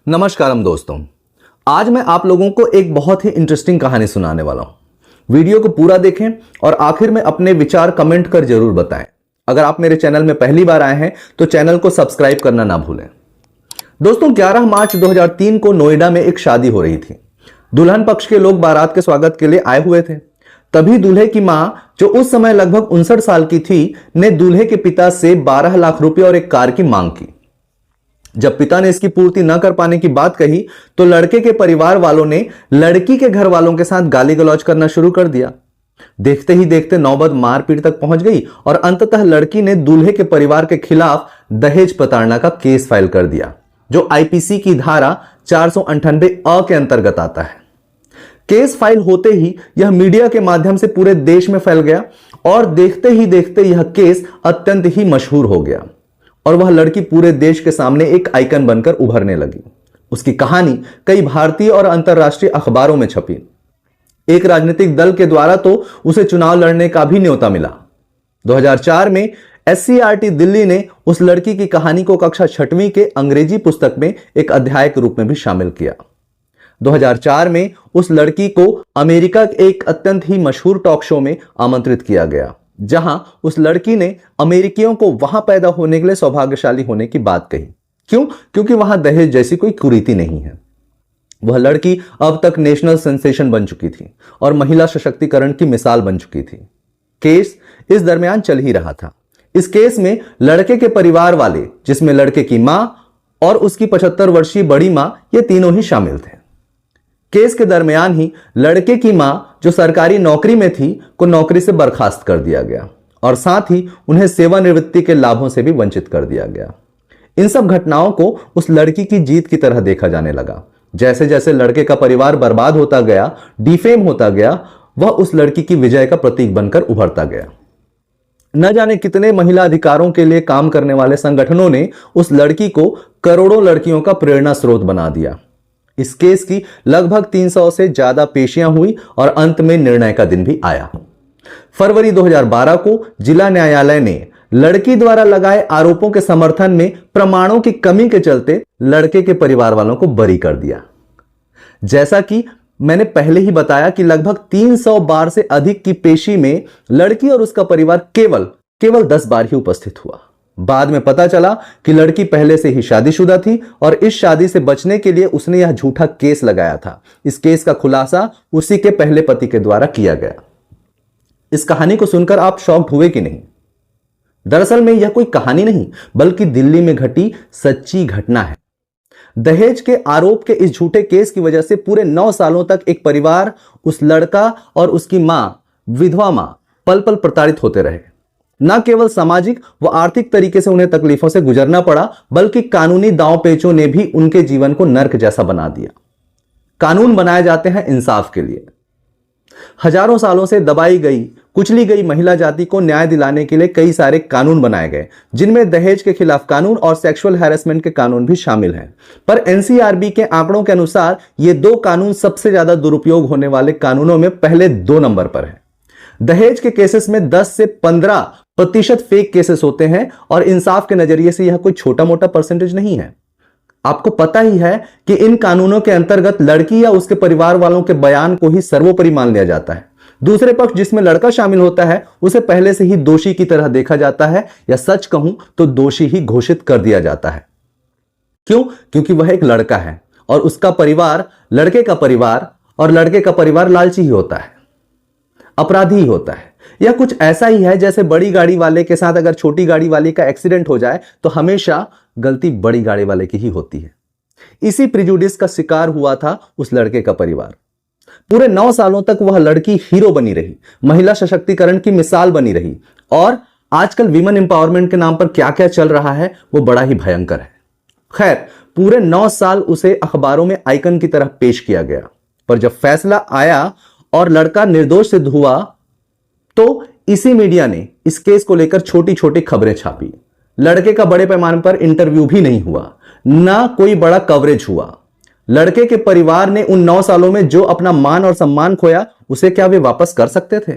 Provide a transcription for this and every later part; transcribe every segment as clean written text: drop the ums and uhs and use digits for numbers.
नमस्कारम दोस्तों, आज मैं आप लोगों को एक बहुत ही इंटरेस्टिंग कहानी सुनाने वाला हूं। वीडियो को पूरा देखें और आखिर में अपने विचार कमेंट कर जरूर बताएं। अगर आप मेरे चैनल में पहली बार आए हैं तो चैनल को सब्सक्राइब करना ना भूलें। दोस्तों, 11 मार्च 2003 को नोएडा में एक शादी हो रही थी। दुल्हन पक्ष के लोग बारात के स्वागत के लिए आए हुए थे। तभी दूल्हे की मां, जो उस समय लगभग 59 साल की थी, ने दूल्हे के पिता से 12 लाख रुपए और एक कार की मांग की। जब पिता ने इसकी पूर्ति न कर पाने की बात कही तो लड़के के परिवार वालों ने लड़की के घर वालों के साथ गाली गलौज करना शुरू कर दिया। देखते ही देखते नौबत मारपीट तक पहुंच गई और अंततः लड़की ने दूल्हे के परिवार के खिलाफ दहेज प्रताड़ना का केस फाइल कर दिया, जो आईपीसी की धारा 498 के अंतर्गत आता है। केस फाइल होते ही यह मीडिया के माध्यम से पूरे देश में फैल गया और देखते ही देखते यह केस अत्यंत ही मशहूर हो गया और वह लड़की पूरे देश के सामने एक आइकन बनकर उभरने लगी। उसकी कहानी कई भारतीय और अंतर्राष्ट्रीय अखबारों में छपी। एक राजनीतिक दल के द्वारा तो उसे चुनाव लड़ने का भी न्योता मिला। 2004 में एससीईआरटी दिल्ली ने उस लड़की की कहानी को कक्षा 6वीं के अंग्रेजी पुस्तक में एक अध्याय के रूप में भी शामिल किया। 2004 में उस लड़की को अमेरिका के एक अत्यंत ही मशहूर टॉक शो में आमंत्रित किया गया, जहां उस लड़की ने अमेरिकियों को वहां पैदा होने के लिए सौभाग्यशाली होने की बात कही। क्यों? क्योंकि वहां दहेज जैसी कोई कुरीति नहीं है। वह लड़की अब तक नेशनल सेंसेशन बन चुकी थी और महिला सशक्तिकरण की मिसाल बन चुकी थी। केस इस दरमियान चल ही रहा था। इस केस में लड़के के परिवार वाले, जिसमें लड़के की मां और उसकी 75 वर्षीय बड़ी मां, ये तीनों ही शामिल थे। केस के दरमियान ही लड़के की मां, जो सरकारी नौकरी में थी, को नौकरी से बर्खास्त कर दिया गया और साथ ही उन्हें सेवानिवृत्ति के लाभों से भी वंचित कर दिया गया। इन सब घटनाओं को उस लड़की की जीत की तरह देखा जाने लगा। जैसे जैसे लड़के का परिवार बर्बाद होता गया, डिफेम होता गया, वह उस लड़की की विजय का प्रतीक बनकर उभरता गया। न जाने कितने महिला अधिकारों के लिए काम करने वाले संगठनों ने उस लड़की को करोड़ों लड़कियों का प्रेरणा स्रोत बना दिया। इस केस की लगभग 300 से ज्यादा पेशियां हुई और अंत में निर्णय का दिन भी आया। फरवरी 2012 को जिला न्यायालय ने लड़की द्वारा लगाए आरोपों के समर्थन में प्रमाणों की कमी के चलते लड़के के परिवार वालों को बरी कर दिया। जैसा कि मैंने पहले ही बताया कि लगभग 300 बार से अधिक की पेशी में लड़की और उसका परिवार केवल 10 बार ही उपस्थित हुआ। बाद में पता चला कि लड़की पहले से ही शादीशुदा थी और इस शादी से बचने के लिए उसने यह झूठा केस लगाया था। इस केस का खुलासा उसी के पहले पति के द्वारा किया गया। इस कहानी को सुनकर आप शॉक्ड हुए कि नहीं? दरअसल में यह कोई कहानी नहीं, बल्कि दिल्ली में घटी सच्ची घटना है। दहेज के आरोप के इस झूठे केस की वजह से पूरे 9 सालों तक एक परिवार, उस लड़का और उसकी मां, विधवा मां, पल पल प्रताड़ित होते रहे। न केवल सामाजिक व आर्थिक तरीके से उन्हें तकलीफों से गुजरना पड़ा, बल्कि कानूनी दांव पेचों ने भी उनके जीवन को नर्क जैसा बना दिया। कानून बनाए जाते हैं इंसाफ के लिए। हजारों सालों से दबाई गई, कुचली गई महिला जाति को न्याय दिलाने के लिए कई सारे कानून बनाए गए, जिनमें दहेज के खिलाफ कानून और सेक्सुअल हैरेसमेंट के कानून भी शामिल हैं। पर एनसीआरबी के आंकड़ों के अनुसार ये 2 कानून सबसे ज्यादा दुरुपयोग होने वाले कानूनों में पहले 2 नंबर पर है। दहेज के केसेस में 10 से 15% फेक केसेस होते हैं और इंसाफ के नजरिए से यह कोई छोटा मोटा परसेंटेज नहीं है। आपको पता ही है कि इन कानूनों के अंतर्गत लड़की या उसके परिवार वालों के बयान को ही सर्वोपरि मान लिया जाता है। दूसरे पक्ष, जिसमें लड़का शामिल होता है, उसे पहले से ही दोषी की तरह देखा जाता है, या सच कहूं तो दोषी ही घोषित कर दिया जाता है। क्यों? क्योंकि वह एक लड़का है और उसका परिवार, लड़के का परिवार और लड़के का परिवार लालची ही होता है, अपराधी ही होता है। यह कुछ ऐसा ही है जैसे बड़ी गाड़ी वाले के साथ अगर छोटी गाड़ी वाले का एक्सीडेंट हो जाए तो हमेशा गलती बड़ी गाड़ी वाले की ही होती है। इसी प्रिजुडिस का शिकार हुआ था उस लड़के का परिवार। पूरे 9 सालों तक वह लड़की हीरो बनी रही, महिला सशक्तिकरण की मिसाल बनी रही, और आजकल विमेन एम्पावरमेंट के नाम पर क्या क्या चल रहा है वो बड़ा ही भयंकर है। खैर, पूरे 9 साल उसे अखबारों में आइकन की तरह पेश किया गया, पर जब फैसला आया और लड़का निर्दोष सिद्ध हुआ तो इसी मीडिया ने इस केस को लेकर छोटी छोटी खबरें छापी। लड़के का बड़े पैमाने पर इंटरव्यू भी नहीं हुआ, ना कोई बड़ा कवरेज हुआ। लड़के के परिवार ने उन 9 सालों में जो अपना मान और सम्मान खोया, उसे क्या वे वापस कर सकते थे?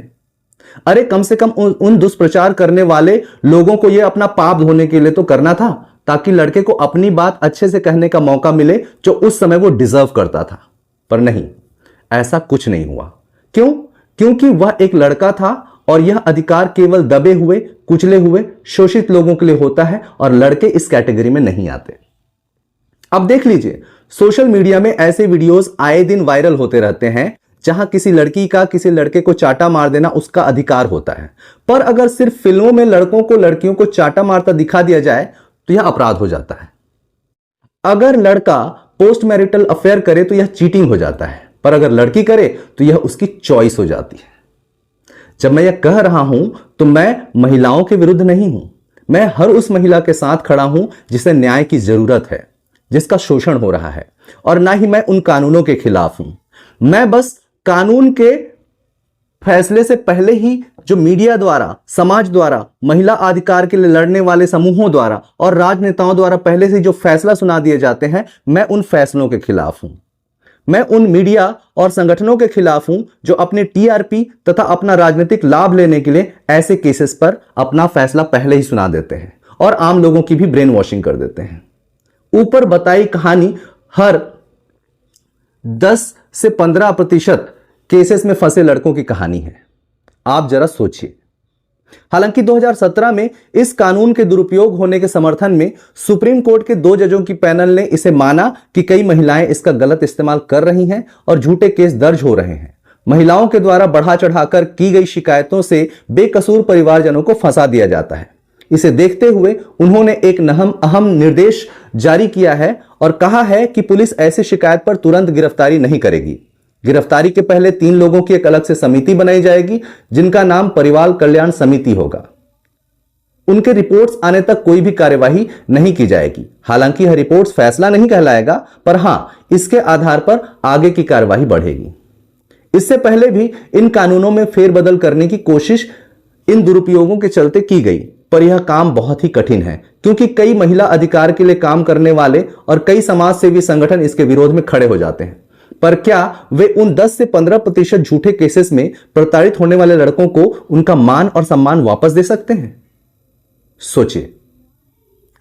अरे कम से कम उन दुष्प्रचार करने वाले लोगों को यह अपना पाप धोने के लिए तो करना था, ताकि लड़के को अपनी बात अच्छे से कहने का मौका मिले जो उस समय वो डिजर्व करता था। पर नहीं, ऐसा कुछ नहीं हुआ। क्यों? क्योंकि वह एक लड़का था और यह अधिकार केवल दबे हुए, कुचले हुए, शोषित लोगों के लिए होता है और लड़के इस कैटेगरी में नहीं आते। अब देख लीजिए, सोशल मीडिया में ऐसे वीडियोस आए दिन वायरल होते रहते हैं जहां किसी लड़की का किसी लड़के को चाटा मार देना उसका अधिकार होता है। पर अगर सिर्फ फिल्मों में लड़कों को लड़कियों को चाटा मारता दिखा दिया जाए तो यह अपराध हो जाता है। अगर लड़का पोस्ट मैरिटल अफेयर करे तो यह चीटिंग हो जाता है, पर अगर लड़की करे तो यह उसकी चॉइस हो जाती है। जब मैं यह कह रहा हूं तो मैं महिलाओं के विरुद्ध नहीं हूं। मैं हर उस महिला के साथ खड़ा हूं जिसे न्याय की जरूरत है, जिसका शोषण हो रहा है, और ना ही मैं उन कानूनों के खिलाफ हूं। मैं बस कानून के फैसले से पहले ही जो मीडिया द्वारा, समाज द्वारा, महिला अधिकार के लिए लड़ने वाले समूहों द्वारा और राजनेताओं द्वारा पहले से जो फैसला सुना दिए जाते हैं, मैं उन फैसलों के खिलाफ हूं। मैं उन मीडिया और संगठनों के खिलाफ हूं जो अपने टीआरपी तथा अपना राजनीतिक लाभ लेने के लिए ऐसे केसेस पर अपना फैसला पहले ही सुना देते हैं और आम लोगों की भी ब्रेन वॉशिंग कर देते हैं। ऊपर बताई कहानी हर 10 से 15% केसेस में फंसे लड़कों की कहानी है। आप जरा सोचिए। हालांकि 2017 में इस कानून के दुरुपयोग होने के समर्थन में सुप्रीम कोर्ट के 2 जजों की पैनल ने इसे माना कि कई महिलाएं इसका गलत इस्तेमाल कर रही हैं और झूठे केस दर्ज हो रहे हैं। महिलाओं के द्वारा बढ़ा चढ़ाकर की गई शिकायतों से बेकसूर परिवारजनों को फंसा दिया जाता है। इसे देखते हुए उन्होंने एक अहम निर्देश जारी किया है और कहा है कि पुलिस ऐसी शिकायत पर तुरंत गिरफ्तारी नहीं करेगी। गिरफ्तारी के पहले 3 लोगों की एक अलग से समिति बनाई जाएगी जिनका नाम परिवार कल्याण समिति होगा। उनके रिपोर्ट्स आने तक कोई भी कार्यवाही नहीं की जाएगी। हालांकि यह रिपोर्ट्स फैसला नहीं कहलाएगा, पर हां, इसके आधार पर आगे की कार्यवाही बढ़ेगी। इससे पहले भी इन कानूनों में फेरबदल करने की कोशिश इन दुरुपयोगों के चलते की गई, पर यह काम बहुत ही कठिन है क्योंकि कई महिला अधिकार के लिए काम करने वाले और कई समाज सेवी संगठन इसके विरोध में खड़े हो जाते हैं। पर क्या वे उन 10 से 15% झूठे केसेस में प्रताड़ित होने वाले लड़कों को उनका मान और सम्मान वापस दे सकते हैं? सोचिए,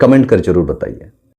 कमेंट कर जरूर बताइए।